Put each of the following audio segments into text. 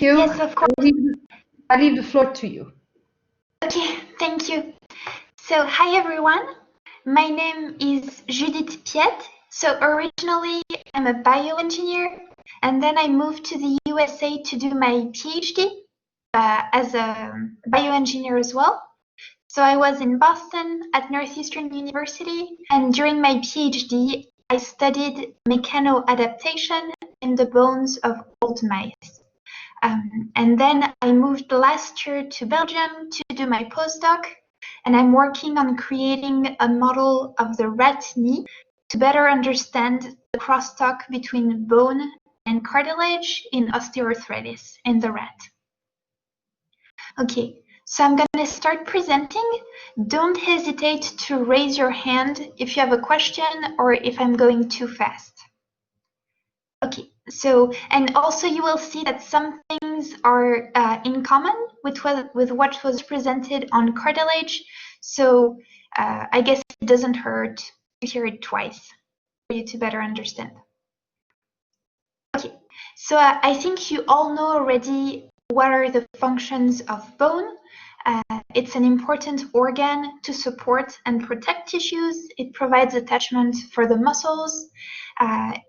you. Yes, of course. I leave the floor to you. Okay, thank you. So, hi everyone. My name is Judith Piet. So, originally, I'm a bioengineer, and then I moved to the USA to do my PhD as a bioengineer as well. So, I was in Boston at Northeastern University, and during my PhD, I studied mechano-adaptation in the bones of old mice. And then I moved last year to Belgium to do my postdoc, and I'm working on creating a model of the rat knee to better understand the crosstalk between bone and cartilage in osteoarthritis in the rat. Okay, so I'm going to start presenting. Don't hesitate to raise your hand if you have a question or if I'm going too fast. Okay, so, and also you will see that some things are in common with what was presented on cartilage. So I guess it doesn't hurt to hear it twice for you to better understand. Okay, so I think you all know already what are the functions of bone. It's an important organ to support and protect tissues. It provides attachment for the muscles.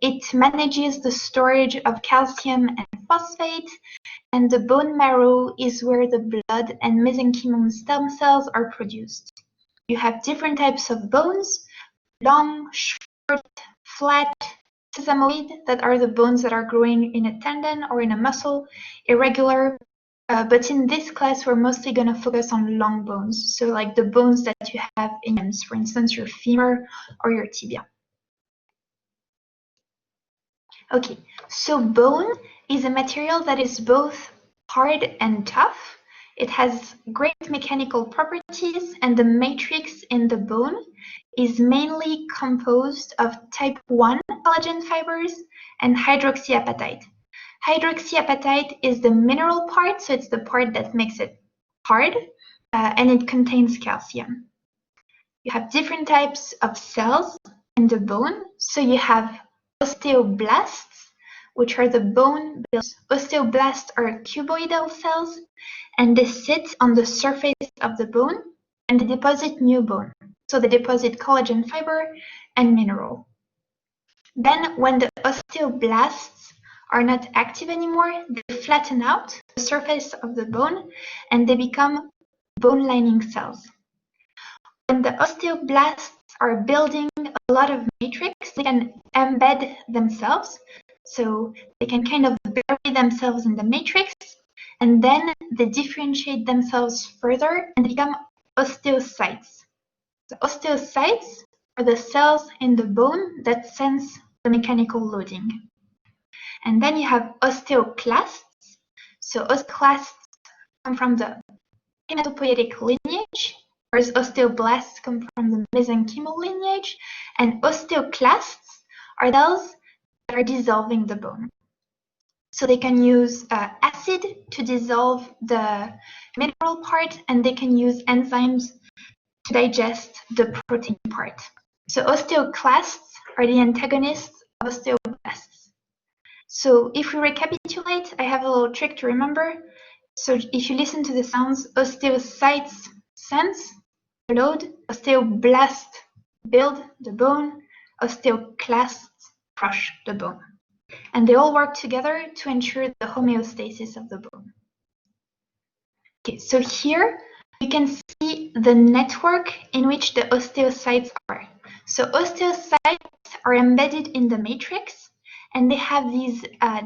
It manages the storage of calcium and phosphate. And the bone marrow is where the blood and mesenchymal stem cells are produced. You have different types of bones, long, short, flat, sesamoid, that are the bones that are growing in a tendon or in a muscle, irregular. But in this class, we're mostly going to focus on long bones. So like the bones that you have in hands, for instance, your femur or your tibia. Okay, so bone is a material that is both hard and tough. It has great mechanical properties, and the matrix in the bone is mainly composed of type 1 collagen fibers and hydroxyapatite. Hydroxyapatite is the mineral part, so it's the part that makes it hard, and it contains calcium. You have different types of cells in the bone. So you have osteoblasts, which are the bone builders. Osteoblasts are cuboidal cells, and they sit on the surface of the bone, and they deposit new bone. So they deposit collagen fiber and mineral. Then when the osteoblasts are not active anymore, they flatten out the surface of the bone and they become bone lining cells. When the osteoblasts are building a lot of matrix, they can embed themselves. So they can kind of bury themselves in the matrix, and then they differentiate themselves further and become osteocytes. The osteocytes are the cells in the bone that sense the mechanical loading. And then you have osteoclasts. So osteoclasts come from the hematopoietic lineage, whereas osteoblasts come from the mesenchymal lineage, and osteoclasts are cells that are dissolving the bone. So they can use acid to dissolve the mineral part, and they can use enzymes to digest the protein part. So osteoclasts are the antagonists of osteoblasts. So if we recapitulate, I have a little trick to remember. So if you listen to the sounds, osteocytes sense the load, osteoblasts build the bone, osteoclasts crush the bone. And they all work together to ensure the homeostasis of the bone. Okay, so here you can see the network in which the osteocytes are. So osteocytes are embedded in the matrix, and they have these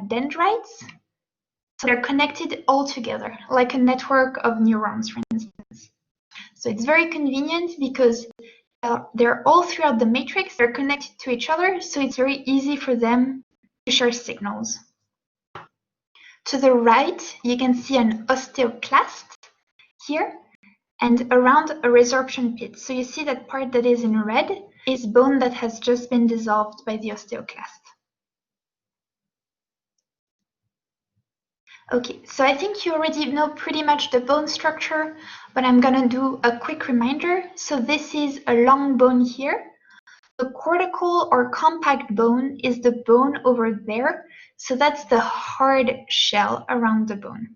dendrites. So they're connected all together, like a network of neurons, for instance. So it's very convenient because they're all throughout the matrix, they're connected to each other, so it's very easy for them to share signals. To the right, you can see an osteoclast here, and around a resorption pit. So you see that part that is in red is bone that has just been dissolved by the osteoclast. Okay, so I think you already know pretty much the bone structure, but I'm gonna do a quick reminder. So this is a long bone here. The cortical or compact bone is the bone over there. So that's the hard shell around the bone.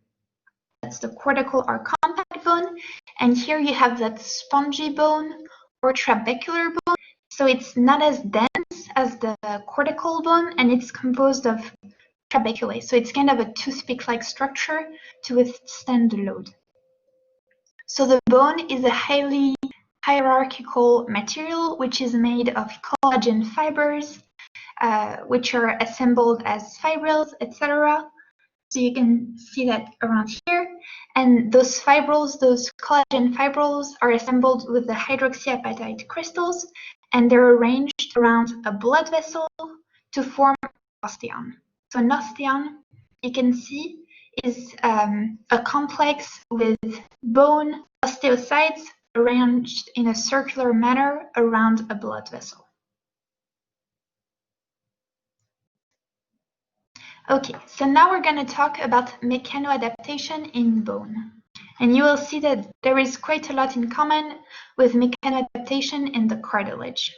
That's the cortical or compact bone. And here you have that spongy bone or trabecular bone. So it's not as dense as the cortical bone, and it's composed of trabeculae. So it's kind of a toothpick-like structure to withstand the load. So the bone is a highly hierarchical material which is made of collagen fibers, which are assembled as fibrils, etc. So you can see that around here. And those fibrils, those collagen fibrils, are assembled with the hydroxyapatite crystals, and they're arranged around a blood vessel to form an osteon. So an osteon, you can see, is a complex with bone osteocytes arranged in a circular manner around a blood vessel. Okay, so now we're going to talk about mechano-adaptation in bone. And you will see that there is quite a lot in common with mechano-adaptation in the cartilage.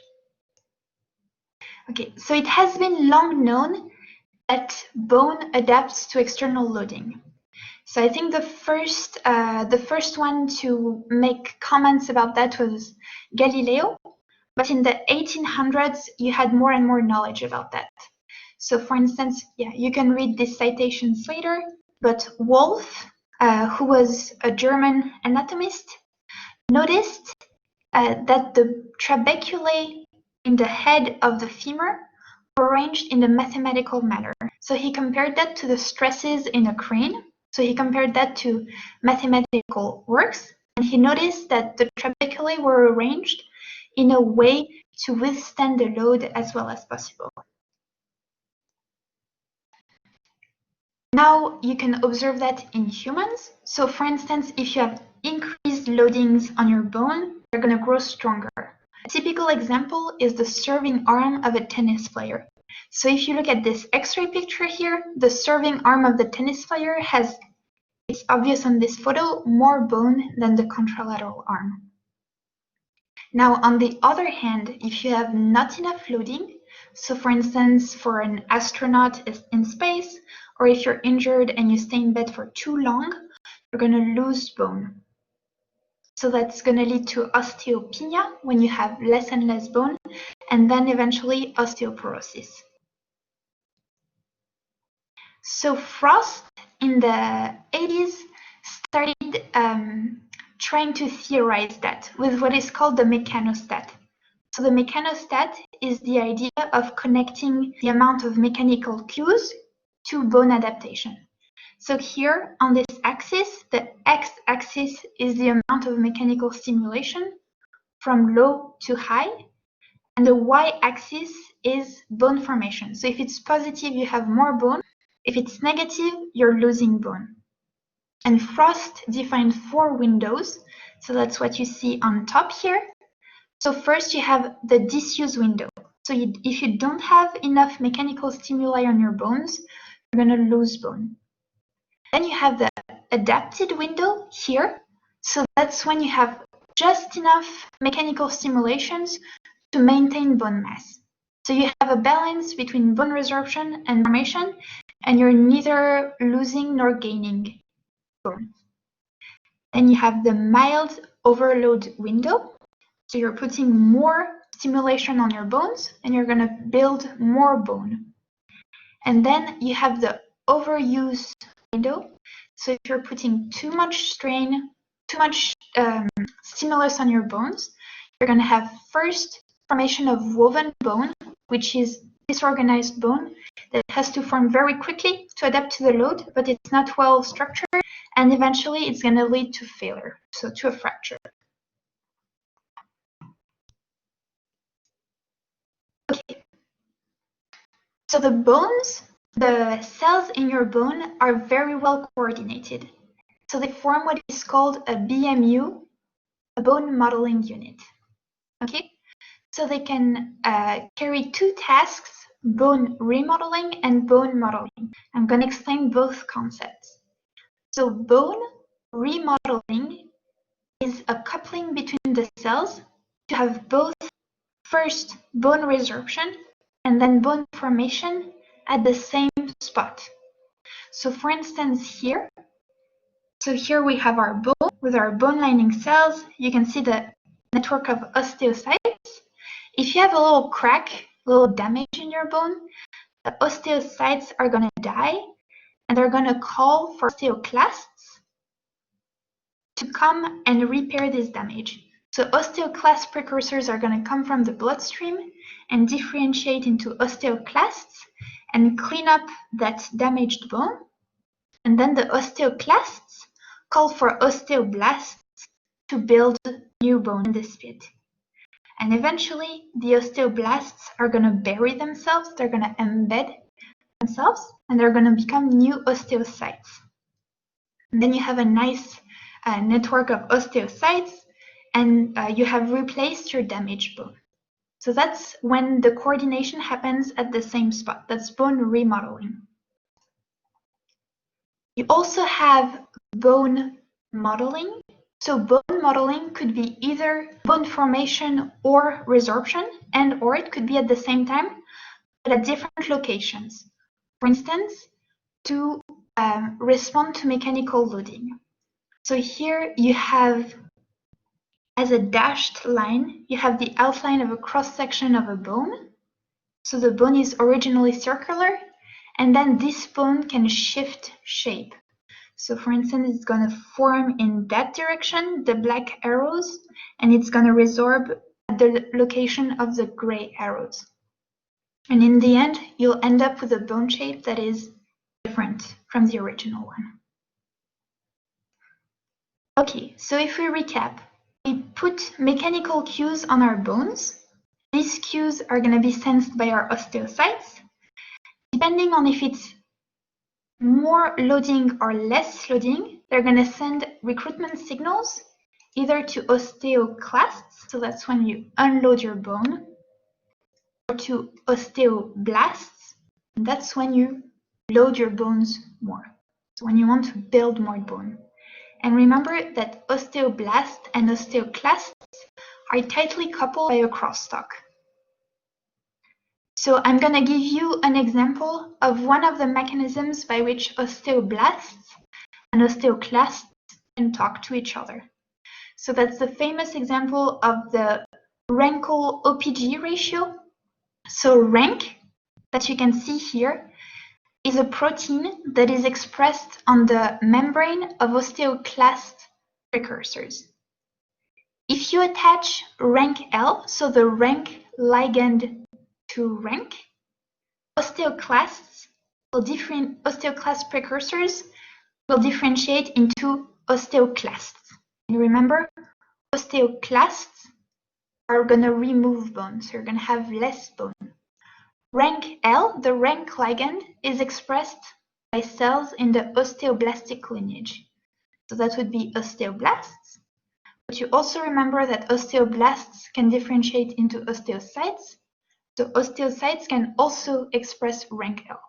Okay, so it has been long known that bone adapts to external loading. So I think the first one to make comments about that was Galileo, but in the 1800s you had more and more knowledge about that. So for instance, yeah, you can read these citations later, but Wolff, who was a German anatomist, noticed that the trabeculae in the head of the femur were arranged in a mathematical manner. So he compared that to the stresses in a crane. So he compared that to mathematical works, and he noticed that the trabeculae were arranged in a way to withstand the load as well as possible. Now you can observe that in humans. So for instance, if you have increased loadings on your bone, they're going to grow stronger. A typical example is the serving arm of a tennis player. So if you look at this X-ray picture here, the serving arm of the tennis player has, it's obvious on this photo, more bone than the contralateral arm. Now on the other hand, if you have not enough loading, so for instance, for an astronaut in space, or if you're injured and you stay in bed for too long, you're going to lose bone. So that's going to lead to osteopenia when you have less and less bone, and then eventually osteoporosis. So Frost in the 80s started trying to theorize that with what is called the mechanostat. So the mechanostat is the idea of connecting the amount of mechanical cues to bone adaptation. So here on this axis, the x-axis is the amount of mechanical stimulation from low to high, and the y-axis is bone formation. So if it's positive, you have more bone. If it's negative, you're losing bone. And Frost defined 4 windows. So that's what you see on top here. So first you have the disuse window. So if you don't have enough mechanical stimuli on your bones, you're going to lose bone. Then you have the adapted window here. So that's when you have just enough mechanical stimulations to maintain bone mass. So you have a balance between bone resorption and formation, and you're neither losing nor gaining bone. Then you have the mild overload window. So you're putting more stimulation on your bones, and you're going to build more bone. And then you have the overuse window. So if you're putting too much strain, too much stimulus on your bones, you're going to have first formation of woven bone, which is disorganized bone that has to form very quickly to adapt to the load, but it's not well structured, and eventually it's going to lead to failure, so to a fracture. Okay, so the bones, the cells in your bone are very well coordinated. So they form what is called a BMU, a bone modeling unit. Okay, so they can carry 2 tasks, bone remodeling and bone modeling. I'm going to explain both concepts. So bone remodeling is a coupling between the cells to have both first bone resorption and then bone formation at the same spot. So for instance here, we have our bone with our bone lining cells. You can see the network of osteocytes. If you have a little crack, a little damage in your bone, the osteocytes are going to die and they're going to call for osteoclasts to come and repair this damage. So osteoclast precursors are going to come from the bloodstream and differentiate into osteoclasts and clean up that damaged bone. And then the osteoclasts call for osteoblasts to build new bone in this pit. And eventually, the osteoblasts are going to bury themselves, they're going to embed themselves, and they're going to become new osteocytes. And then you have a nice network of osteocytes, and you have replaced your damaged bone. So that's when the coordination happens at the same spot. That's bone remodeling. You also have bone modeling. So bone modeling could be either bone formation or resorption, or it could be at the same time, but at different locations. For instance, to respond to mechanical loading. So here you have, as a dashed line, you have the outline of a cross-section of a bone. So the bone is originally circular, and then this bone can shift shape. So for instance, it's going to form in that direction, the black arrows, and it's going to resorb at the location of the gray arrows. And in the end, you'll end up with a bone shape that is different from the original one. Okay, so if we recap, we put mechanical cues on our bones. These cues are going to be sensed by our osteocytes. Depending on if it's more loading or less loading, they're going to send recruitment signals either to osteoclasts, so that's when you unload your bone, or to osteoblasts, and that's when you load your bones more, so when you want to build more bone. And remember that osteoblasts and osteoclasts are tightly coupled by a crosstalk. So I'm going to give you an example of one of the mechanisms by which osteoblasts and osteoclasts can talk to each other. So that's the famous example of the Renkel-OPG ratio. So rank, that you can see here, is a protein that is expressed on the membrane of osteoclast precursors. If you attach rank L, so the rank ligand to rank, osteoclast precursors will differentiate into osteoclasts. And remember, osteoclasts are going to remove bone, so you're going to have less bone. Rank L, the rank ligand, is expressed by cells in the osteoblastic lineage. So that would be osteoblasts. But you also remember that osteoblasts can differentiate into osteocytes. So osteocytes can also express rank L.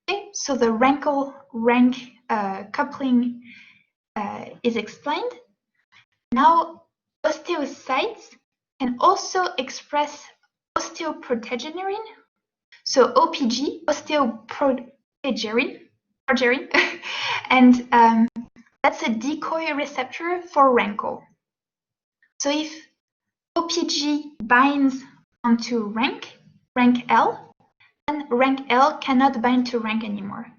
Okay, so the Renkel-rank coupling is explained. Now, osteocytes can also express osteoprotegerine. So OPG, osteoprotegerine, and that's a decoy receptor for Renkel. So if OPG binds onto rank L, then rank L cannot bind to rank anymore.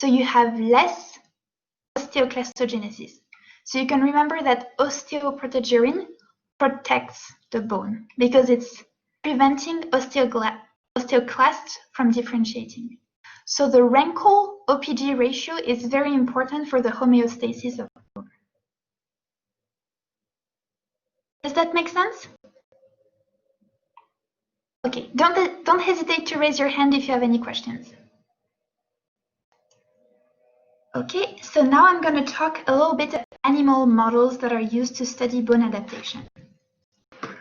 So you have less osteoclastogenesis. So you can remember that osteoprotegerine protects the bone because it's preventing osteoclasts from differentiating. So the Renkel-OPG ratio is very important for the homeostasis of the bone. Does that make sense? Okay, don't hesitate to raise your hand if you have any questions. Okay, so now I'm going to talk a little bit about animal models that are used to study bone adaptation.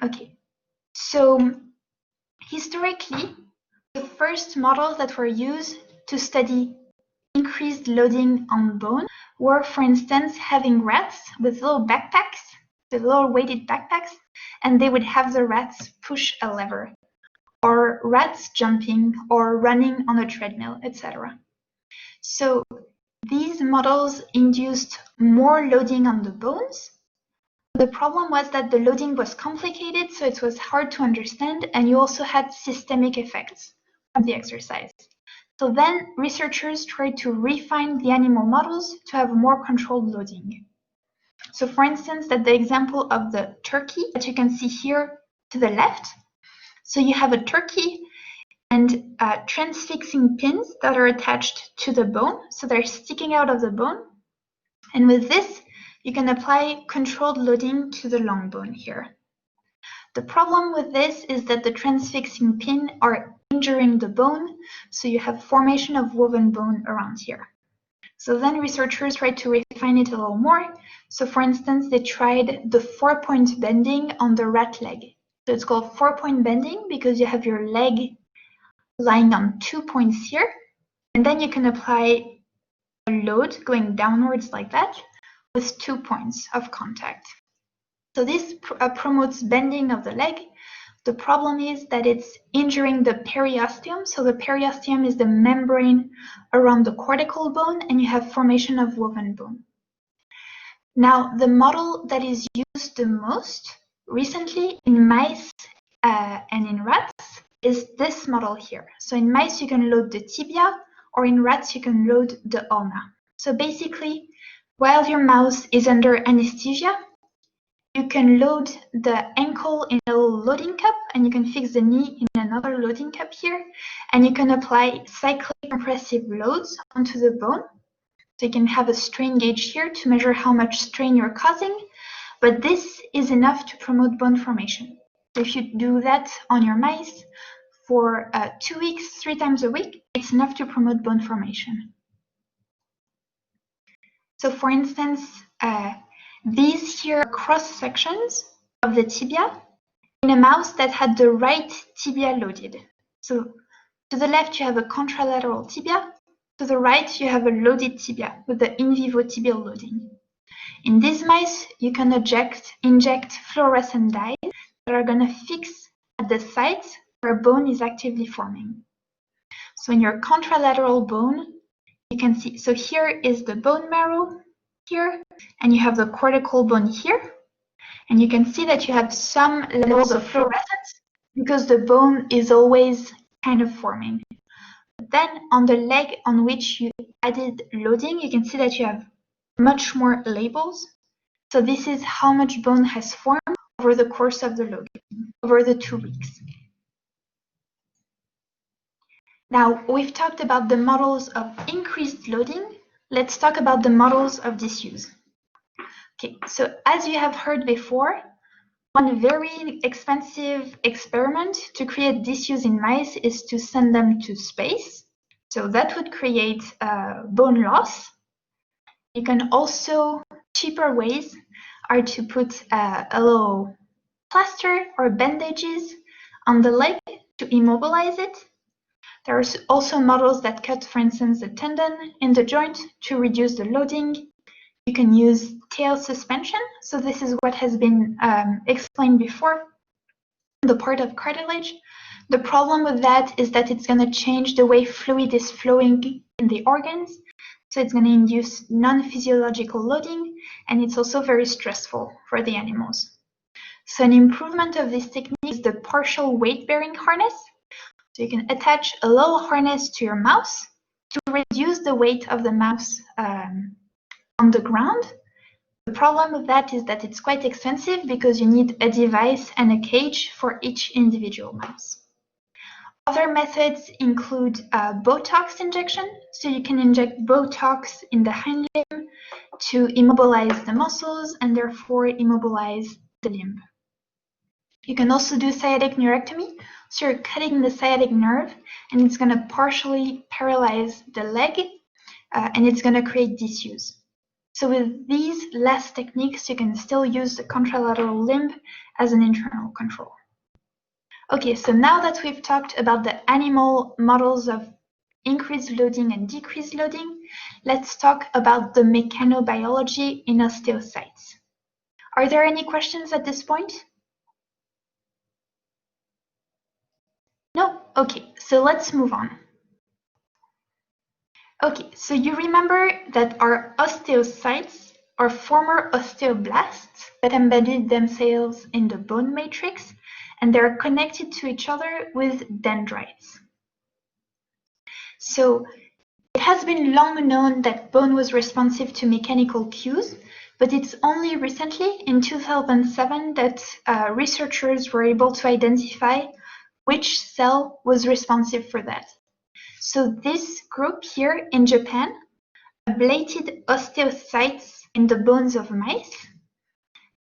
Okay, so historically, the first models that were used to study increased loading on bone were, for instance, having rats with little backpacks. the little weighted backpacks, and they would have the rats push a lever, or rats jumping or running on a treadmill, etc. So these models induced more loading on the bones. The problem was that the loading was complicated, so it was hard to understand, and you also had systemic effects of the exercise. So then researchers tried to refine the animal models to have more controlled loading. So for instance, that the example of the turkey that you can see here to the left. So you have a turkey and transfixing pins that are attached to the bone. So they're sticking out of the bone. And with this, you can apply controlled loading to the long bone here. The problem with this is that the transfixing pin are injuring the bone, so you have formation of woven bone around here. So then researchers tried to refine it a little more. So for instance, they tried the 4-point bending on the rat leg. So it's called 4-point bending because you have your leg lying on 2 points here, and then you can apply a load going downwards like that with 2 points of contact. So this promotes bending of the leg. The problem is that it's injuring the periosteum. So the periosteum is the membrane around the cortical bone, and you have formation of woven bone. Now, the model that is used the most recently in mice and in rats is this model here. So in mice, you can load the tibia, or in rats, you can load the ulna. So basically, while your mouse is under anesthesia, you can load the ankle in a little loading cup, and you can fix the knee in another loading cup here, and you can apply cyclic compressive loads onto the bone. So you can have a strain gauge here to measure how much strain you're causing, but this is enough to promote bone formation. So if you do that on your mice for 2 weeks, 3 times a week, it's enough to promote bone formation. So for instance, these here are cross sections of the tibia in a mouse that had the right tibia loaded. So to the left, you have a contralateral tibia. To the right, you have a loaded tibia with the in vivo tibial loading. In these mice, you can inject fluorescent dyes that are going to fix at the site where bone is actively forming. So in your contralateral bone, you can see, so here is the bone marrow here, and you have the cortical bone here, and you can see that you have some levels of fluorescence because the bone is always kind of forming. But then on the leg on which you added loading, you can see that you have much more labels. So this is how much bone has formed over the course of the loading, over the 2 weeks. Now, we've talked about the models of increased loading. Let's talk about the models of disuse. Okay, so as you have heard before, one very expensive experiment to create disuse in mice is to send them to space. So that would create bone loss. You can also, cheaper ways are to put a little plaster or bandages on the leg to immobilize it. There are also models that cut, for instance, the tendon in the joint to reduce the loading. You can use tail suspension. So this is what has been explained before, the part of cartilage. The problem with that is that it's going to change the way fluid is flowing in the organs. So it's going to induce non-physiological loading, and it's also very stressful for the animals. So an improvement of this technique is the partial weight-bearing harness. So you can attach a little harness to your mouse to reduce the weight of the mouse on the ground. The problem with that is that it's quite expensive because you need a device and a cage for each individual mouse. Other methods include Botox injection. So you can inject Botox in the hind limb to immobilize the muscles and therefore immobilize the limb. You can also do sciatic neurectomy. So you're cutting the sciatic nerve, and it's going to partially paralyze the leg, and it's going to create disuse. So with these last techniques, you can still use the contralateral limb as an internal control. Okay, so now that we've talked about the animal models of increased loading and decreased loading, let's talk about the mechanobiology in osteocytes. Are there any questions at this point? No? Okay, so let's move on. Okay, so you remember that our osteocytes are former osteoblasts that embedded themselves in the bone matrix, and they're connected to each other with dendrites. So it has been long known that bone was responsive to mechanical cues, but it's only recently, in 2007, that researchers were able to identify which cell was responsive for that. So this group here in Japan ablated osteocytes in the bones of mice,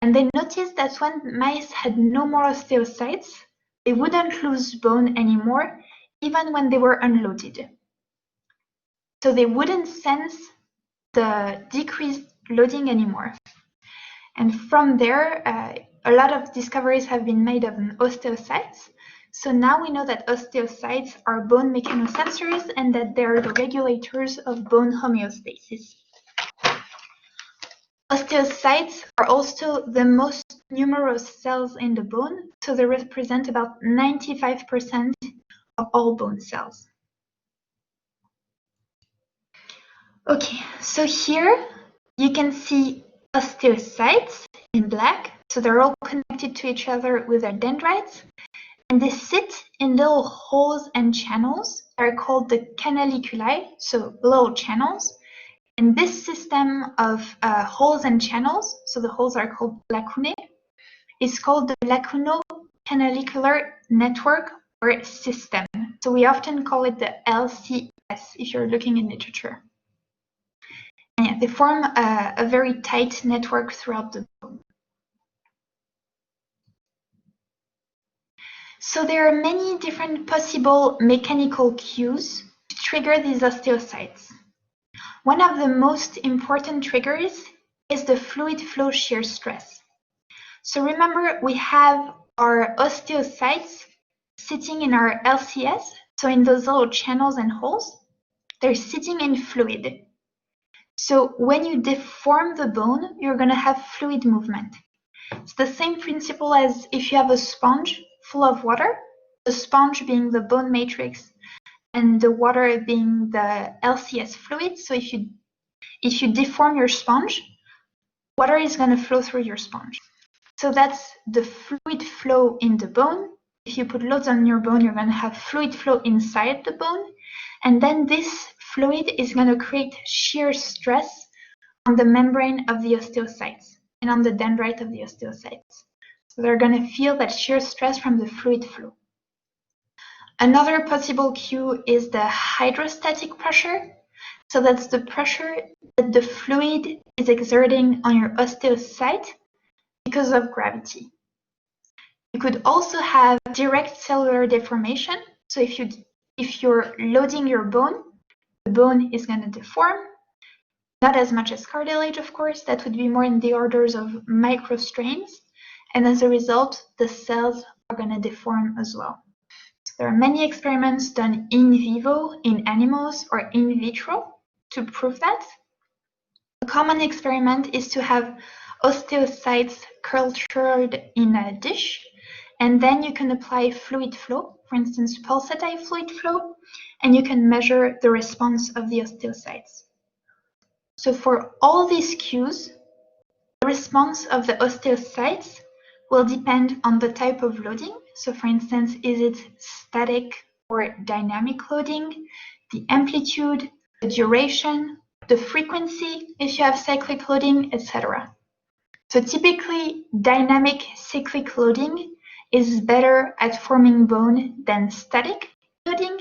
and they noticed that when mice had no more osteocytes, they wouldn't lose bone anymore, even when they were unloaded. So they wouldn't sense the decreased loading anymore. And from there, a lot of discoveries have been made of osteocytes. So now we know that osteocytes are bone mechanosensors and that they're the regulators of bone homeostasis. Osteocytes are also the most numerous cells in the bone, so they represent about 95% of all bone cells. Okay, so here you can see osteocytes in black, so they're all connected to each other with their dendrites, and they sit in little holes and channels that are called the canaliculi, so little channels. And this system of holes and channels, so the holes are called lacunae, is called the lacuno-canalicular network or system. So we often call it the LCS if you're looking in literature. And yeah, they form a very tight network throughout the bone. So there are many different possible mechanical cues to trigger these osteocytes. One of the most important triggers is the fluid flow shear stress. So remember, we have our osteocytes sitting in our LCS, so in those little channels and holes, they're sitting in fluid. So when you deform the bone, you're going to have fluid movement. It's the same principle as if you have a sponge full of water, the sponge being the bone matrix and the water being the LCS fluid. So if you deform your sponge, water is going to flow through your sponge. So that's the fluid flow in the bone. If you put loads on your bone, you're going to have fluid flow inside the bone. And then this fluid is going to create shear stress on the membrane of the osteocytes and on the dendrite of the osteocytes. So they're going to feel that shear stress from the fluid flow. Another possible cue is the hydrostatic pressure. So that's the pressure that the fluid is exerting on your osteocyte because of gravity. You could also have direct cellular deformation. So if you're loading your bone, the bone is going to deform. Not as much as cartilage, of course, that would be more in the orders of microstrains. And as a result, the cells are going to deform as well. So there are many experiments done in vivo, in animals, or in vitro to prove that. A common experiment is to have osteocytes cultured in a dish, and then you can apply fluid flow, for instance, pulsatile fluid flow, and you can measure the response of the osteocytes. So for all these cues, the response of the osteocytes will depend on the type of loading. So for instance, is it static or dynamic loading, the amplitude, the duration, the frequency, if you have cyclic loading, etc. So typically, dynamic cyclic loading is better at forming bone than static loading,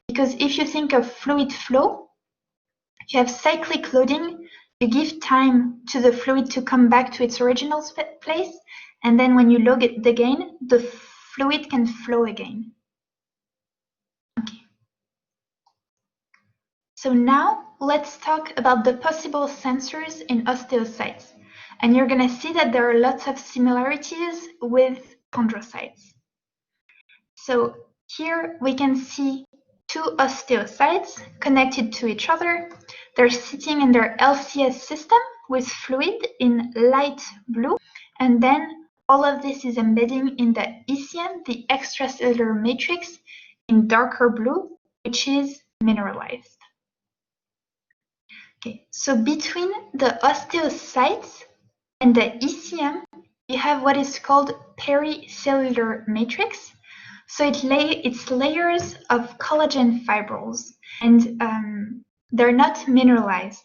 because if you think of fluid flow, if you have cyclic loading, you give time to the fluid to come back to its original place, and then when you load it again, the fluid can flow again. Okay. So now let's talk about the possible sensors in osteocytes. And you're going to see that there are lots of similarities with chondrocytes. So here we can see two osteocytes connected to each other. They're sitting in their LCS system with fluid in light blue. And then all of this is embedding in the ECM, the extracellular matrix, in darker blue, which is mineralized. Okay, so between the osteocytes and the ECM, you have what is called pericellular matrix. So it's layers of collagen fibrils, and they're not mineralized,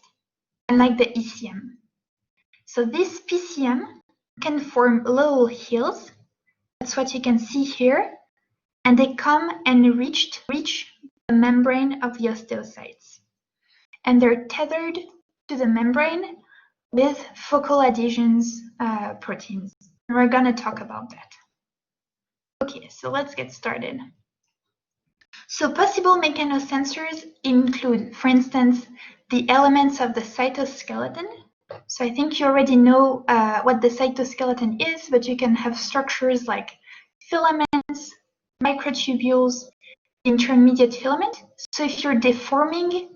unlike the ECM. So this PCM can form little hills. That's what you can see here. And they come and reach the membrane of the osteocytes. And they're tethered to the membrane with focal adhesions proteins. And we're going to talk about that. Okay, so let's get started. So possible mechanosensors include, for instance, the elements of the cytoskeleton. So I think you already know what the cytoskeleton is, but you can have structures like filaments, microtubules, intermediate filament. So if you're deforming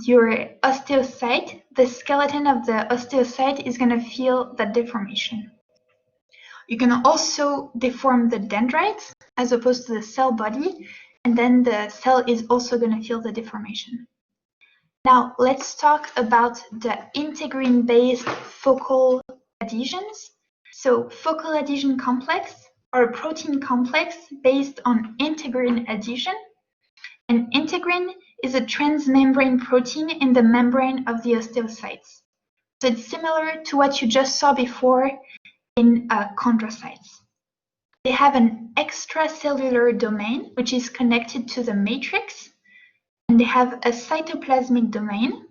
your osteocyte, the skeleton of the osteocyte is going to feel that deformation. You can also deform the dendrites as opposed to the cell body, and then the cell is also going to feel the deformation. Now let's talk about the integrin-based focal adhesions. So focal adhesion complex are a protein complex based on integrin adhesion. And integrin is a transmembrane protein in the membrane of the osteocytes. So it's similar to what you just saw before in chondrocytes. They have an extracellular domain, which is connected to the matrix, and they have a cytoplasmic domain,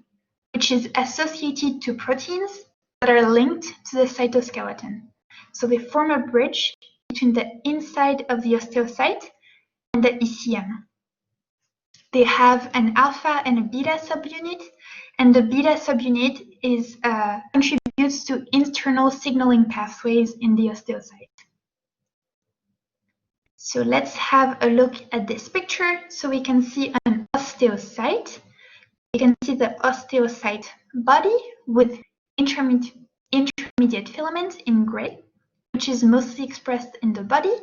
which is associated to proteins that are linked to the cytoskeleton. So they form a bridge between the inside of the osteocyte and the ECM. They have an alpha and a beta subunit, and the beta subunit contributes to internal signaling pathways in the osteocyte. So let's have a look at this picture. So we can see an osteocyte. You can see the osteocyte body with intermediate filament in gray, which is mostly expressed in the body.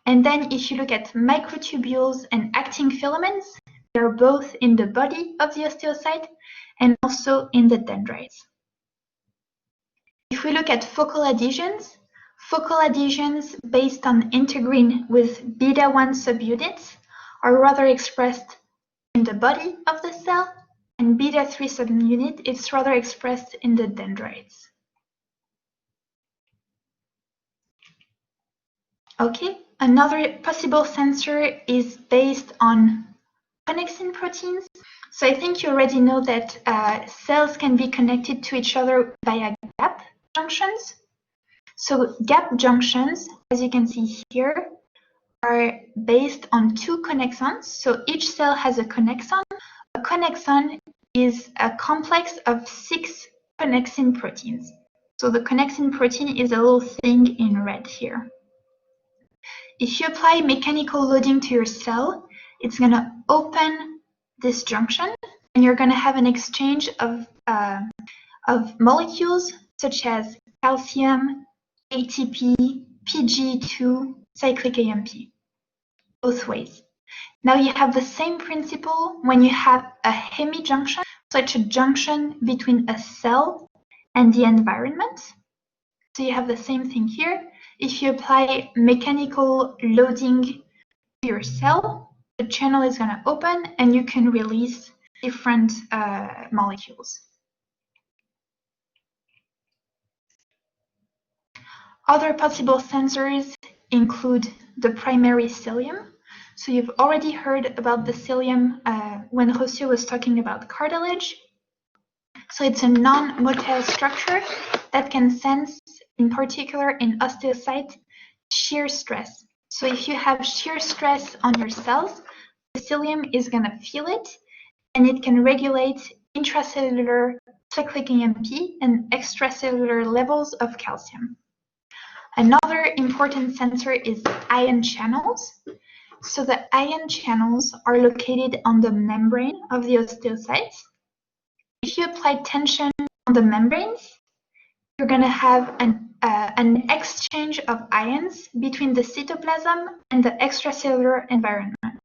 And then if you look at microtubules and actin filaments, they're both in the body of the osteocyte and also in the dendrites. If we look at focal adhesions based on integrin with beta-1 subunits are rather expressed in the body of the cell, and beta-3 subunit is rather expressed in the dendrites. Okay, another possible sensor is based on connexin proteins. So I think you already know that cells can be connected to each other via gap junctions. So gap junctions, as you can see here, are based on two connexons. So each cell has a connexon. A connexon is a complex of 6 connexin proteins. So the connexin protein is a little thing in red here. If you apply mechanical loading to your cell, it's going to open this junction, and you're going to have an exchange of molecules such as calcium, ATP, Pg2, cyclic AMP, both ways. Now you have the same principle when you have a hemijunction, such a junction between a cell and the environment. So you have the same thing here. If you apply mechanical loading to your cell, the channel is going to open and you can release different molecules. Other possible sensors include the primary cilium. So you've already heard about the cilium when Rocio was talking about cartilage. So it's a non-motile structure that can sense, in particular in osteocyte, shear stress. So if you have shear stress on your cells, the cilium is going to feel it, and it can regulate intracellular cyclic AMP and extracellular levels of calcium. Another important sensor is ion channels. So the ion channels are located on the membrane of the osteocytes. If you apply tension on the membranes, you're going to have an an exchange of ions between the cytoplasm and the extracellular environment.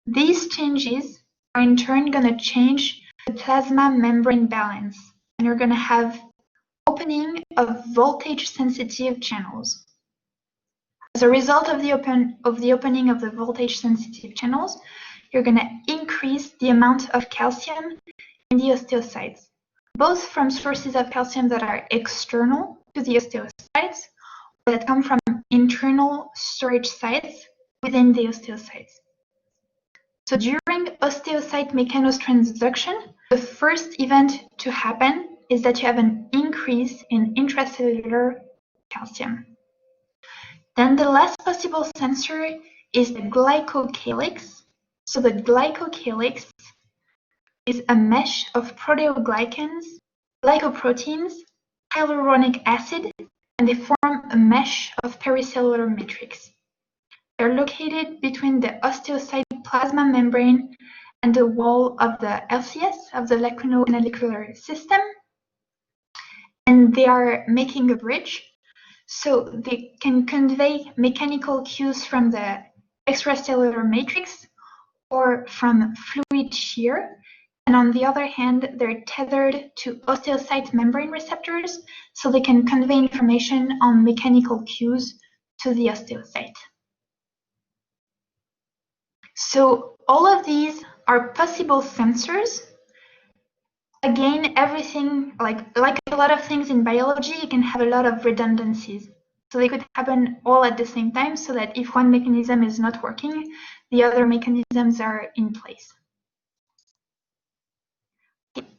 These changes are in turn going to change the plasma membrane balance, and you're going to have opening of voltage-sensitive channels. As a result of the opening of the voltage-sensitive channels, you're going to increase the amount of calcium in the osteocytes, both from sources of calcium that are external to the osteocytes or that come from internal storage sites within the osteocytes. So during osteocyte mechanotransduction, the first event to happen is that you have an increase in intracellular calcium. Then the last possible sensor is the glycocalyx. So the glycocalyx is a mesh of proteoglycans, glycoproteins, hyaluronic acid, and they form a mesh of pericellular matrix. They're located between the osteocyte plasma membrane and the wall of the LCS, of the lacuno-canalicular system, and they are making a bridge. So they can convey mechanical cues from the extracellular matrix or from fluid shear. And on the other hand, they're tethered to osteocyte membrane receptors, so they can convey information on mechanical cues to the osteocyte. So all of these are possible sensors. Again, everything, like a lot of things in biology, you can have a lot of redundancies. So they could happen all at the same time, so that if one mechanism is not working, the other mechanisms are in place.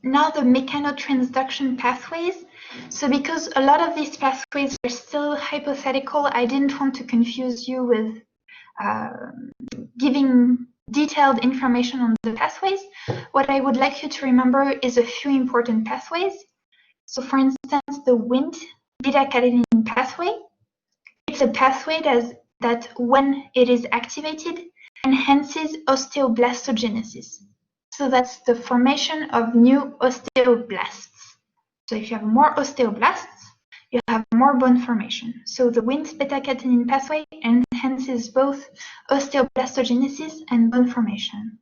Now the mechanotransduction pathways. So because a lot of these pathways are still hypothetical, I didn't want to confuse you with giving detailed information on the pathways. What I would like you to remember is a few important pathways. So for instance, the Wnt beta-catenin pathway. It's a pathway that when it is activated, enhances osteoblastogenesis. So that's the formation of new osteoblasts. So if you have more osteoblasts, you have more bone formation. So the Wnt beta-catenin pathway enhances both osteoblastogenesis and bone formation.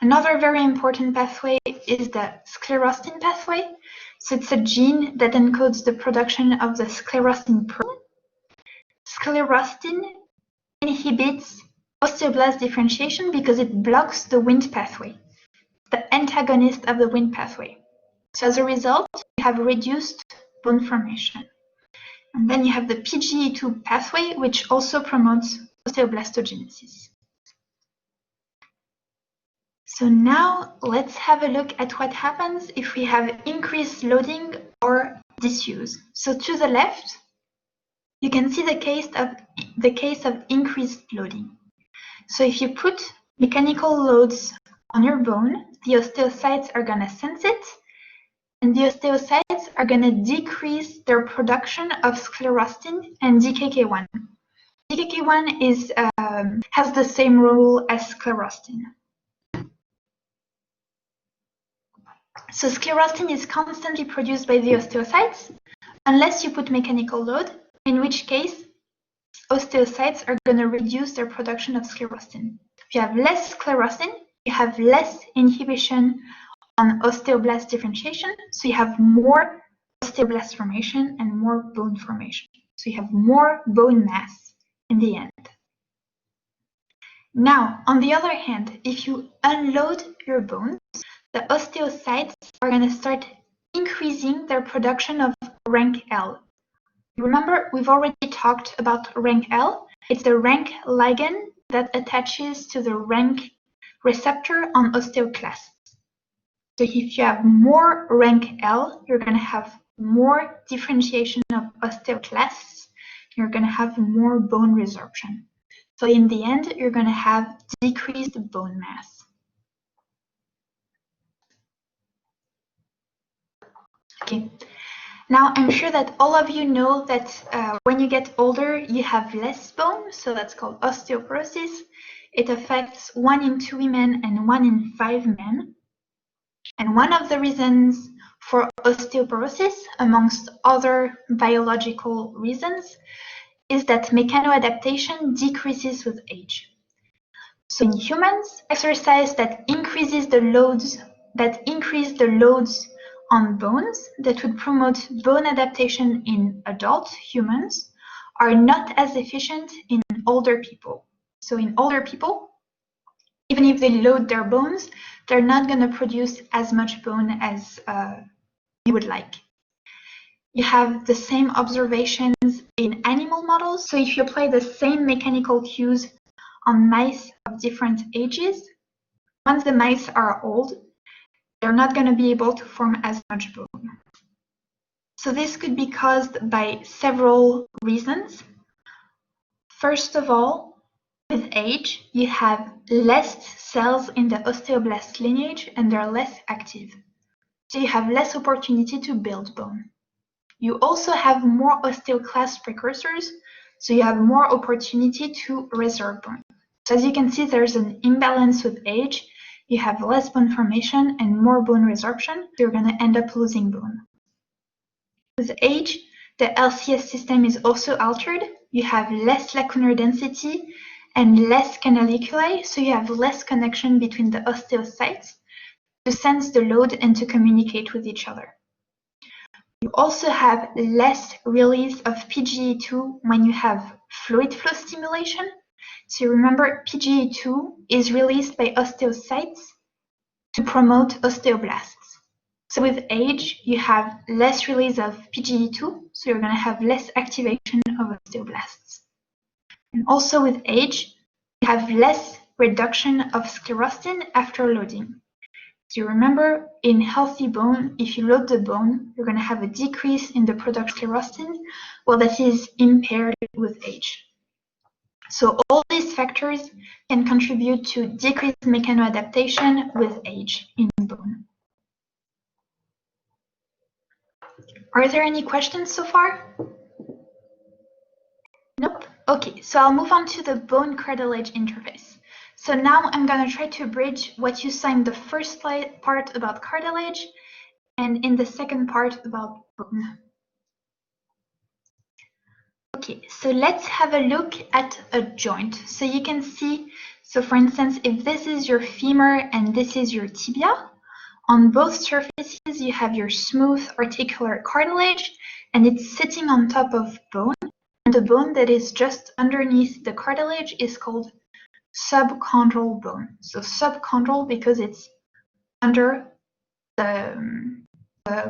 Another very important pathway is the sclerostin pathway. So it's a gene that encodes the production of the sclerostin protein. Sclerostin inhibits osteoblast differentiation because it blocks the Wnt pathway, the antagonist of the Wnt pathway. So as a result, you have reduced bone formation. And then you have the PGE2 pathway, which also promotes osteoblastogenesis. So now let's have a look at what happens if we have increased loading or disuse. So to the left, you can see the case of increased loading. So if you put mechanical loads on your bone, the osteocytes are going to sense it, and the osteocytes are going to decrease their production of sclerostin and DKK1. DKK1 has the same role as sclerostin. So sclerostin is constantly produced by the osteocytes unless you put mechanical load, in which case osteocytes are going to reduce their production of sclerostin. If you have less sclerostin, you have less inhibition on osteoblast differentiation, so you have more osteoblast formation and more bone formation. So you have more bone mass in the end. Now, on the other hand, if you unload your bones, the osteocytes are going to start increasing their production of rank L. Remember, we've already talked about rank L. It's the rank ligand that attaches to the rank receptor on osteoclasts. So if you have more rank L, you're going to have more differentiation of osteoclasts. You're going to have more bone resorption. So in the end, you're going to have decreased bone mass. Okay. Now, I'm sure that all of you know that when you get older, you have less bone, so that's called osteoporosis. It affects 1 in 2 women and 1 in 5 men. And one of the reasons for osteoporosis, amongst other biological reasons, is that mechano-adaptation decreases with age. So in humans, exercise that increase the loads on bones that would promote bone adaptation in adult humans are not as efficient in older people. So in older people, even if they load their bones, they're not going to produce as much bone as you would like. You have the same observations in animal models. So if you apply the same mechanical cues on mice of different ages, once the mice are old, they're not going to be able to form as much bone. So this could be caused by several reasons. First of all, with age, you have less cells in the osteoblast lineage and they're less active. So you have less opportunity to build bone. You also have more osteoclast precursors, so you have more opportunity to reserve bone. So as you can see, there's an imbalance with age. You have less bone formation and more bone resorption, so you're going to end up losing bone. With age, the LCS system is also altered. You have less lacunar density and less canaliculi, so you have less connection between the osteocytes to sense the load and to communicate with each other. You also have less release of PGE2 when you have fluid flow stimulation. So remember, PGE2 is released by osteocytes to promote osteoblasts. So with age, you have less release of PGE2, so you're going to have less activation of osteoblasts. And also with age, you have less reduction of sclerostin after loading. So you remember, in healthy bone, if you load the bone, you're going to have a decrease in the production of sclerostin. Well, that is impaired with age. So all these factors can contribute to decreased mechanoadaptation with age in bone. Are there any questions so far? Nope. Okay, so I'll move on to the bone cartilage interface. So now I'm going to try to bridge what you saw in the first part about cartilage and in the second part about bone. Okay, so let's have a look at a joint. So you can see, so for instance, if this is your femur and this is your tibia, on both surfaces you have your smooth articular cartilage and it's sitting on top of bone. And the bone that is just underneath the cartilage is called subchondral bone. So subchondral because it's under the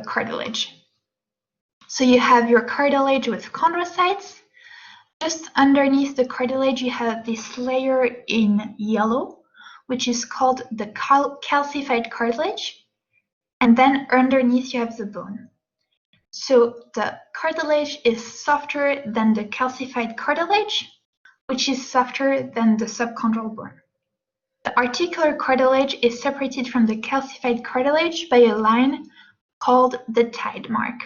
cartilage. So you have your cartilage with chondrocytes. Just underneath the cartilage, you have this layer in yellow, which is called the calcified cartilage. And then underneath, you have the bone. So the cartilage is softer than the calcified cartilage, which is softer than the subchondral bone. The articular cartilage is separated from the calcified cartilage by a line called the tide mark.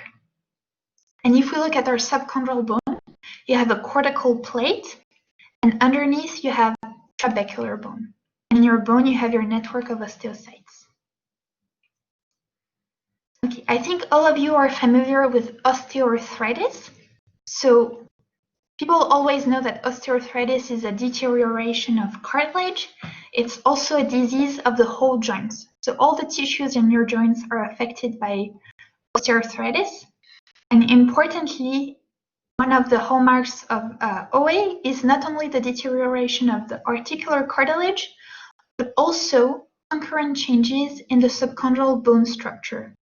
And if we look at our subchondral bone, you have a cortical plate, and underneath you have trabecular bone. And in your bone, you have your network of osteocytes. Okay, I think all of you are familiar with osteoarthritis. So people always know that osteoarthritis is a deterioration of cartilage. It's also a disease of the whole joints. So all the tissues in your joints are affected by osteoarthritis. And importantly, one of the hallmarks of OA is not only the deterioration of the articular cartilage, but also concurrent changes in the subchondral bone structure.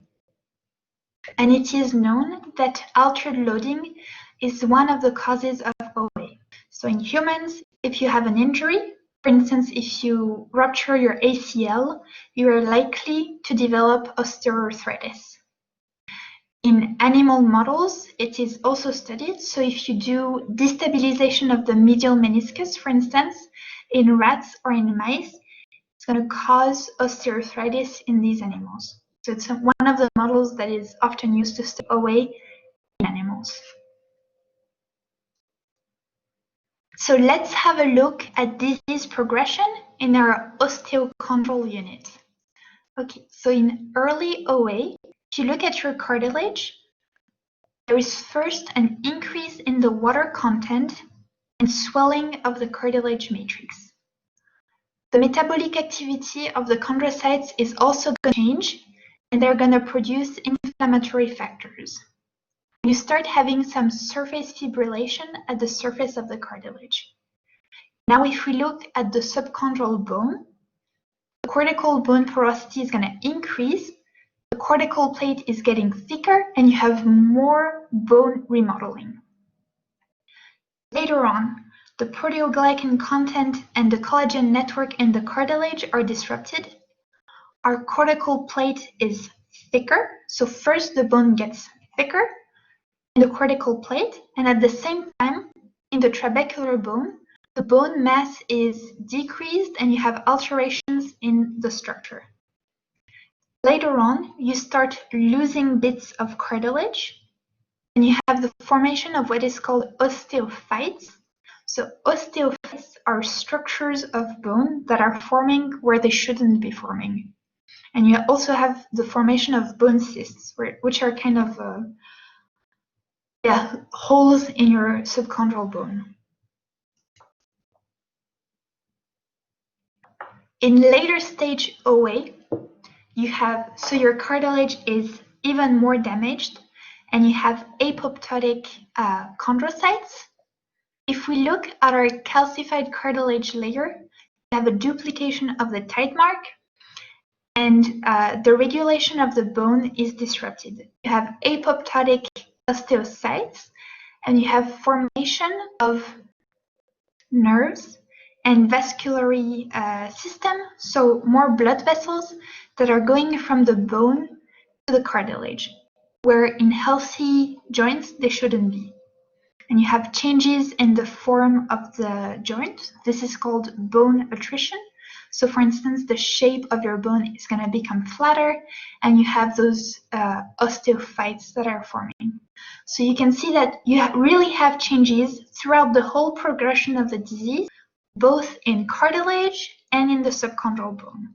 And it is known that altered loading is one of the causes of OA. So in humans, if you have an injury, for instance, if you rupture your ACL, you are likely to develop osteoarthritis. In animal models, it is also studied. So if you do destabilization of the medial meniscus, for instance, in rats or in mice, it's going to cause osteoarthritis in these animals. So it's one of the models that is often used to study OA in animals. So let's have a look at disease progression in our osteochondral unit. Okay, so in early OA, if you look at your cartilage, there is first an increase in the water content and swelling of the cartilage matrix. The metabolic activity of the chondrocytes is also going to change, and they're going to produce inflammatory factors. You start having some surface fibrillation at the surface of the cartilage. Now, if we look at the subchondral bone, the cortical bone porosity is going to increase, the cortical plate is getting thicker, and you have more bone remodeling. Later on, the proteoglycan content and the collagen network in the cartilage are disrupted. Our cortical plate is thicker, so first the bone gets thicker in the cortical plate, and at the same time, in the trabecular bone, the bone mass is decreased and you have alterations in the structure. Later on, you start losing bits of cartilage, and you have the formation of what is called osteophytes. So osteophytes are structures of bone that are forming where they shouldn't be forming. And you also have the formation of bone cysts, which are kind of holes in your subchondral bone. In later stage OA, so your cartilage is even more damaged, and you have apoptotic chondrocytes. If we look at our calcified cartilage layer, we have a duplication of the tite mark, and the regulation of the bone is disrupted. You have apoptotic osteocytes, and you have formation of nerves and vascular system, so more blood vessels that are going from the bone to the cartilage, where in healthy joints they shouldn't be. And you have changes in the form of the joint. This is called bone attrition. So for instance, the shape of your bone is going to become flatter, and you have those osteophytes that are forming. So you can see that you really have changes throughout the whole progression of the disease, both in cartilage and in the subchondral bone.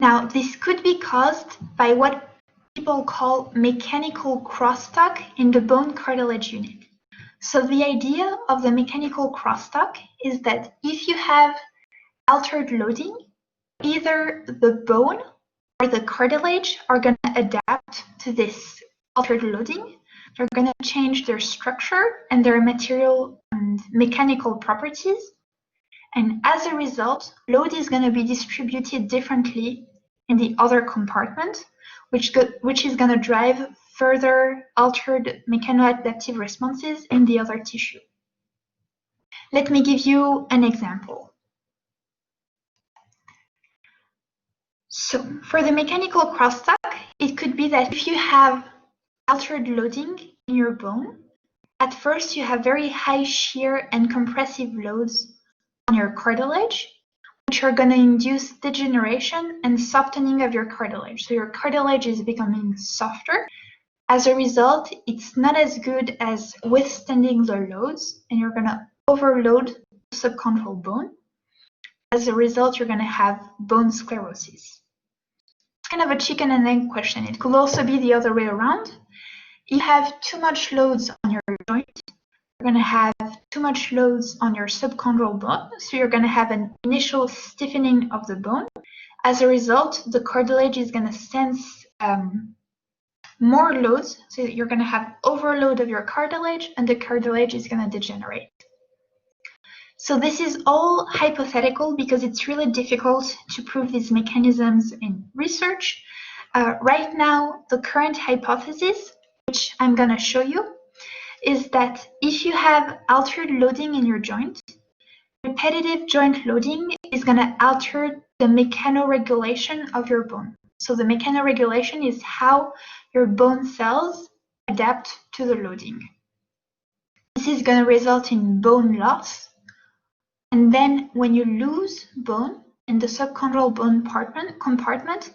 Now, this could be caused by what people call mechanical crosstalk in the bone cartilage unit. So the idea of the mechanical crosstalk is that if you have altered loading, either the bone or the cartilage are going to adapt to this altered loading. They're going to change their structure and their material and mechanical properties. And as a result, load is going to be distributed differently in the other compartment, which is going to drive further altered mechano-adaptive responses in the other tissue. Let me give you an example. So for the mechanical crosstalk, it could be that if you have altered loading in your bone, at first you have very high shear and compressive loads on your cartilage, which are going to induce degeneration and softening of your cartilage. So your cartilage is becoming softer. As a result, it's not as good as withstanding the loads, and you're going to overload the subchondral bone. As a result, you're going to have bone sclerosis. It's kind of a chicken and egg question. It could also be the other way around. You have too much loads on your joint, you're going to have too much loads on your subchondral bone, so you're going to have an initial stiffening of the bone. As a result, the cartilage is going to sense more loads, so you're going to have overload of your cartilage, and the cartilage is going to degenerate. So this is all hypothetical because it's really difficult to prove these mechanisms in research. Right now, the current hypothesis, which I'm going to show you, is that if you have altered loading in your joint, repetitive joint loading is going to alter the mechanoregulation of your bone. So the mechanoregulation is how your bone cells adapt to the loading. This is going to result in bone loss. And then when you lose bone in the subchondral bone compartment,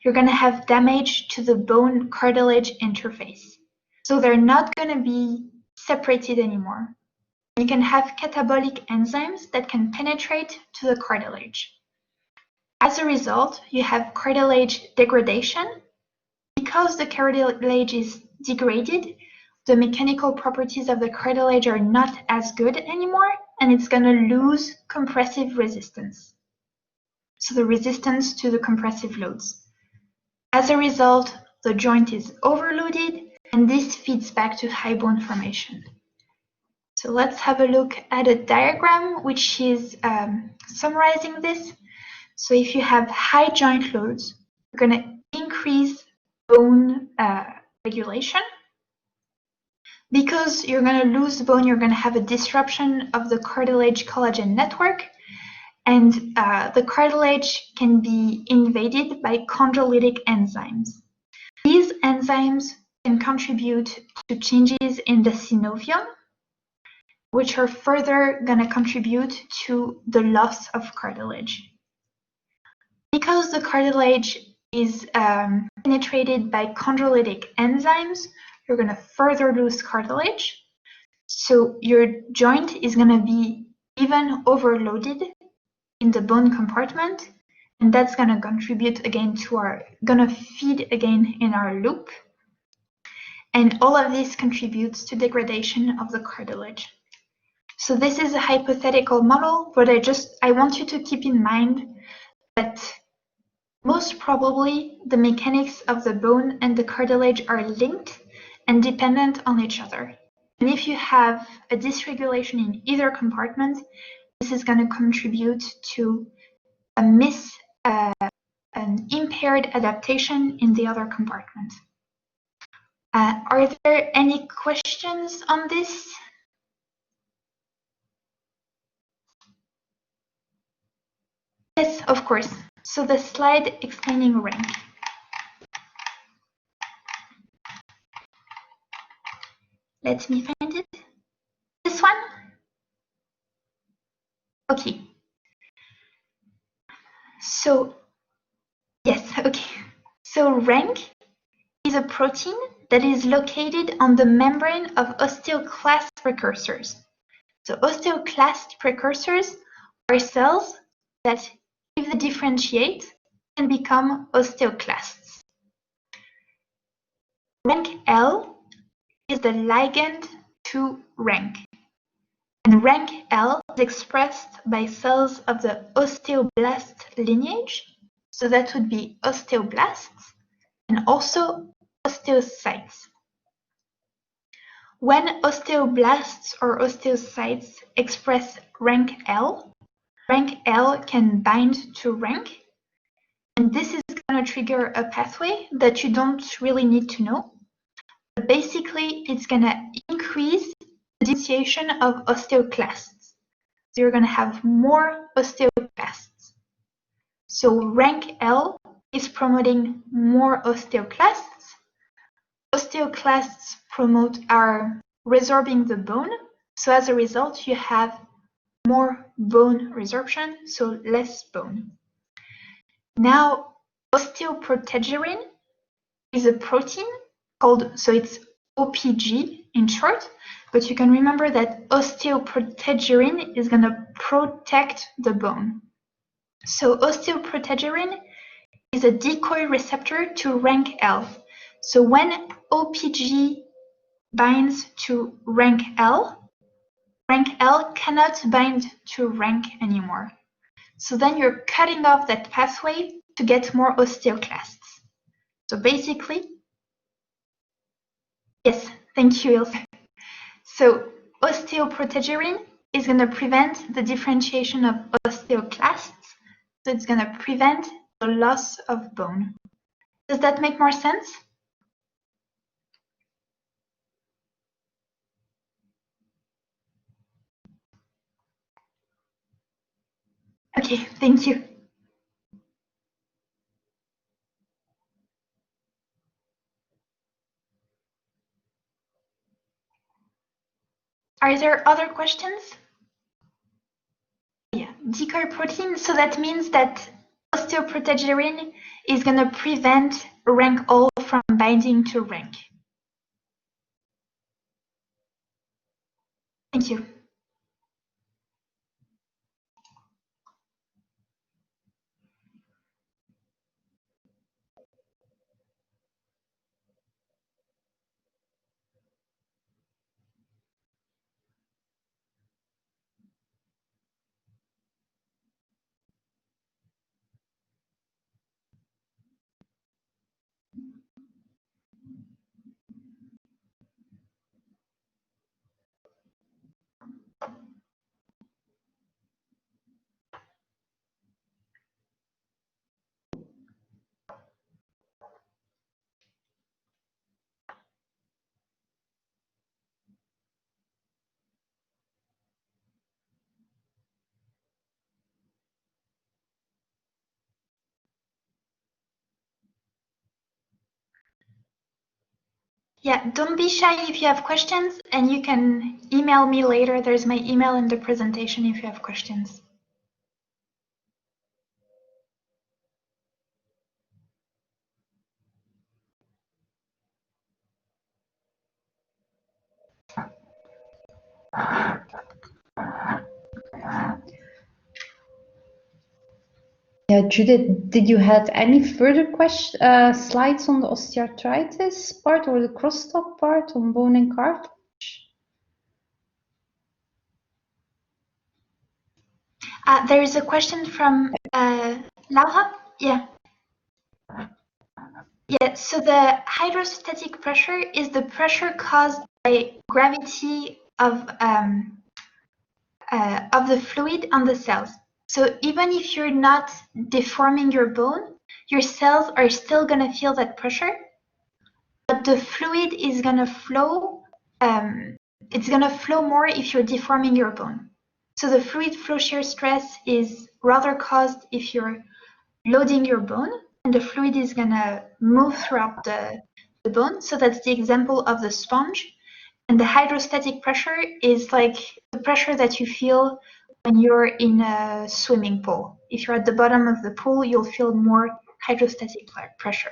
you're going to have damage to the bone cartilage interface. So they're not going to be separated anymore. You can have catabolic enzymes that can penetrate to the cartilage. As a result, you have cartilage degradation. Because the cartilage is degraded, the mechanical properties of the cartilage are not as good anymore, and it's going to lose compressive resistance. So the resistance to the compressive loads. As a result, the joint is overloaded, and this feeds back to high bone formation. So let's have a look at a diagram which is summarizing this. So if you have high joint loads, you're going to increase bone regulation. Because you're going to lose bone, you're going to have a disruption of the cartilage collagen network, and the cartilage can be invaded by chondrolytic enzymes. These enzymes can contribute to changes in the synovium, which are further going to contribute to the loss of cartilage. Because the cartilage is penetrated by chondrolytic enzymes, you're going to further lose cartilage. So your joint is going to be even overloaded in the bone compartment, and that's going to contribute again to going to feed again in our loop. And all of this contributes to degradation of the cartilage. So this is a hypothetical model, but I want you to keep in mind that most probably the mechanics of the bone and the cartilage are linked and dependent on each other. And if you have a dysregulation in either compartment, this is going to contribute to an impaired adaptation in the other compartment. Are there any questions on this? Yes, of course. So the slide explaining rank. Let me find it. This one? Okay. So, yes, okay. So rank is a protein that is located on the membrane of osteoclast precursors. So osteoclast precursors are cells that, if they differentiate, can become osteoclasts. Rank L is the ligand to rank. And rank L is expressed by cells of the osteoblast lineage. So that would be osteoblasts and also osteocytes. When osteoblasts or osteocytes express rank L can bind to rank, and this is going to trigger a pathway that you don't really need to know. But basically, it's going to increase the differentiation of osteoclasts. So you're going to have more osteoclasts. So rank L is promoting more osteoclasts. Osteoclasts are resorbing the bone. So as a result, you have more bone resorption, so less bone. Now, osteoprotegerine is a protein called, so it's OPG in short, but you can remember that osteoprotegerine is going to protect the bone. So osteoprotegerine is a decoy receptor to rank L. So when OPG binds to rank L cannot bind to rank anymore. So then you're cutting off that pathway to get more osteoclasts. So basically, yes, thank you, Ilse. So osteoprotegerine is going to prevent the differentiation of osteoclasts. So it's going to prevent the loss of bone. Does that make more sense? Okay, thank you. Are there other questions? Yeah, decoy protein. So that means that osteoprotegerine is going to prevent rank L from binding to rank. Thank you. Yeah, don't be shy if you have questions, and you can email me later. There's my email in the presentation if you have questions. Yeah, Judith, did you have any further slides on the osteoarthritis part or the crosstalk part on bone and cartilage? There is a question from Laura. Yeah. Yeah, so the hydrostatic pressure is the pressure caused by gravity of the fluid on the cells. So even if you're not deforming your bone, your cells are still going to feel that pressure, but the fluid is going to flow. It's going to flow more if you're deforming your bone. So the fluid flow shear stress is rather caused if you're loading your bone, and the fluid is going to move throughout the bone. So that's the example of the sponge. And the hydrostatic pressure is like the pressure that you feel when you're in a swimming pool. If you're at the bottom of the pool, you'll feel more hydrostatic pressure.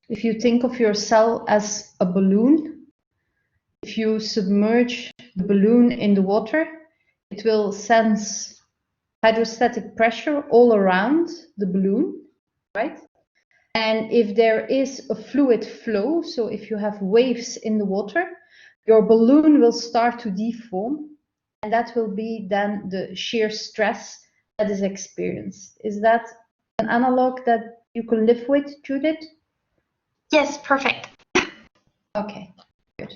If you think of your cell as a balloon, if you submerge the balloon in the water, it will sense hydrostatic pressure all around the balloon, right? And if there is a fluid flow, so if you have waves in the water, your balloon will start to deform, and that will be then the shear stress that is experienced. Is that an analog that you can live with, Judith? Yes, perfect. Okay, good.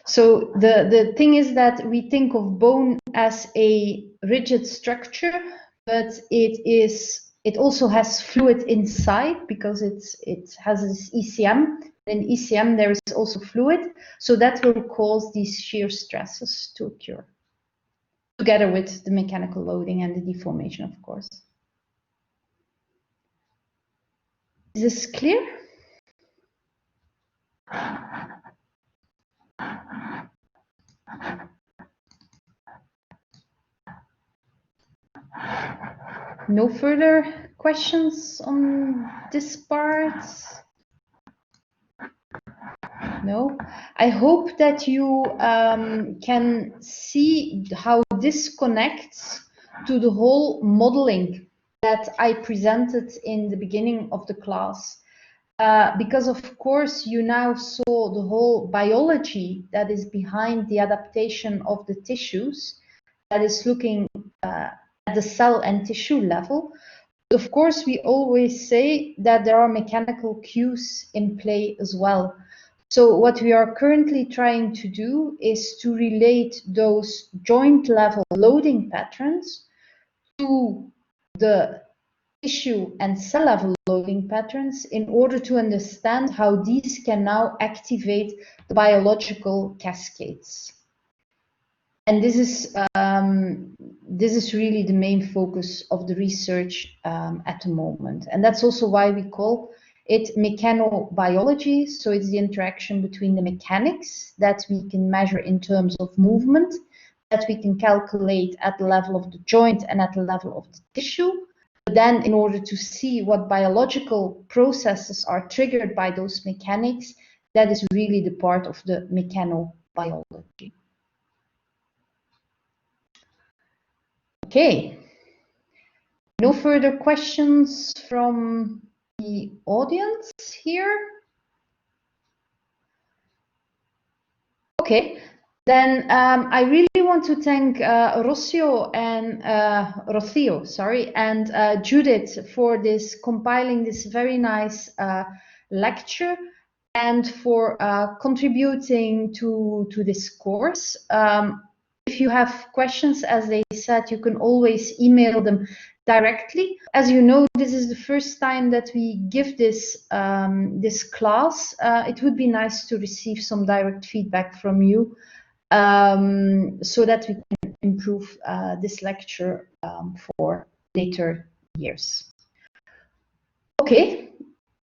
So the thing is that we think of bone as a rigid structure, but it also has fluid inside because it has this ECM. In ECM there is also fluid, so that will cause these shear stresses to occur, together with the mechanical loading and the deformation, of course. Is this clear? No further questions on this part? No? I hope that you can see how this connects to the whole modeling that I presented in the beginning of the class. Because of course you now saw the whole biology that is behind the adaptation of the tissues, that is looking at the cell and tissue level. Of course, we always say that there are mechanical cues in play as well. So what we are currently trying to do is to relate those joint level loading patterns to the tissue and cell level loading patterns in order to understand how these can now activate the biological cascades. And this is really the main focus of the research at the moment. And that's also why we call it mechanobiology. So it's the interaction between the mechanics that we can measure in terms of movement, that we can calculate at the level of the joint and at the level of the tissue. But then in order to see what biological processes are triggered by those mechanics, that is really the part of the mechanobiology. Okay, no further questions from the audience here? Okay, then I really want to thank Rocio and Judith for compiling this very nice lecture and for contributing to this course. If you have questions, as they said, you can always email them directly. As you know, this is the first time that we give this class. It would be nice to receive some direct feedback from you so that we can improve this lecture for later years. Okay,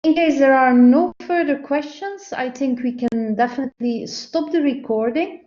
In case there are no further questions, I think we can definitely stop the recording.